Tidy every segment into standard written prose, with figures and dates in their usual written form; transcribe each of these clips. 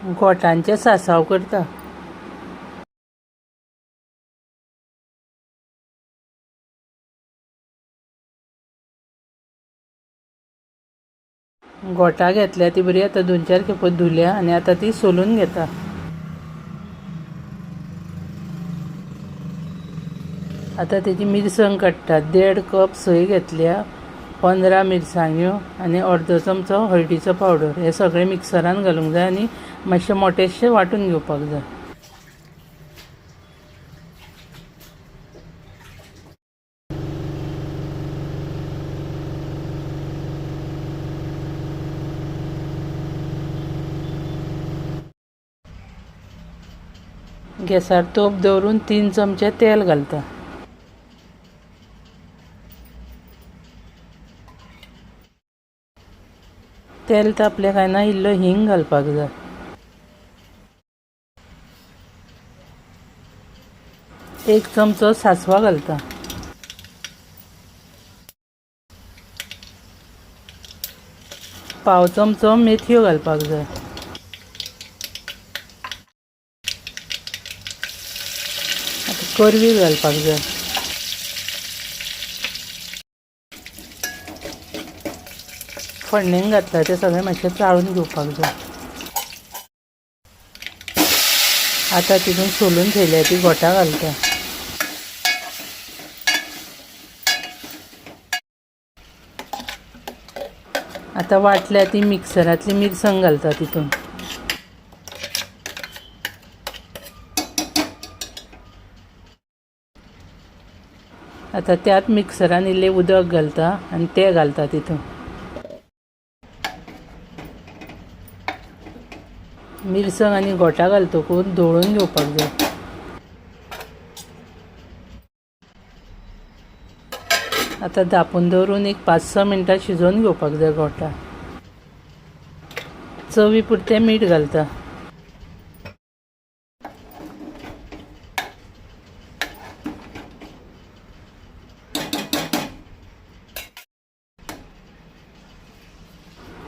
गोठांचे सासाव करता। गोठा घेतल्या ती बरी आता 2-4 खेपो धुल्या आणि आता ती सोलून घेता। आता तेजी मिरसांग काडटा। 1.5 कप सोय घेतल्या, 15 मिरसांग्यो आणि अर्दो चमचो हळदीचो पावडर हे सगळे मिक्सरान घालूंक जाय आणि मातशे मोटेशे वांटून घेवपाक जाय। गॅसार तोप दवरून 3 चमचे तेल घालता। तेल तापले काय ना इल्लो हिंग घालपाक जाय। एक चमचो सासवा घालता। पाव चमचो मेथयो घालपाक जाय। आता करवी घालपाक जाय। फोडणेक घातला ते सगळे मातशे चाळून घेवपाक जाय। आता तितून सोलून ठेयल्या ती गोठा घालता। आता वाटल्या ती मिक्सरांतली मिरसांग घालता तितून। आता त्यात मिक्सरान इल्लें उदक घालता आणि ते घालता तितून। मिरसांग आणि गोठा घालतकूच धवळून घेवपाक जाय। आता धापून दवरून एक 5-6 मिनटां शिजोवन घेवपाक जाय गोठा। चवी पुरतें मीठ घालता।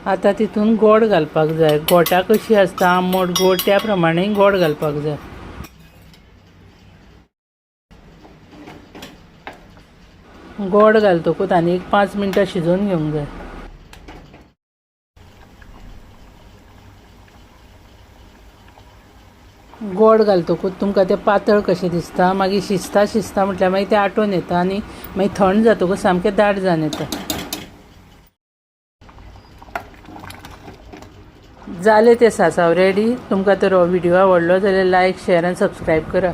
आता तितून गोड घालपाक जाय। गोठा कशी आसता आंबट गोड त्या प्रमाणे गोड घालपाक जाय। गोड घालतकूच आनी एक 5 मिनटां शिजोवन घेवंक जाय। गोड घालतकूच तुमकां तें पातळ कशें दिसता, मागीर शिजता म्हटल्यार मागीर तें आटोन येता आनी मागीर थंड जातकूच सामकें दाट जावन येता। जाले ते सासाव रेडी। तुमकां तर हो व्हिडिओ आवडलो जाल्यार लायक, शेअर आनी सबस्क्रायब करा।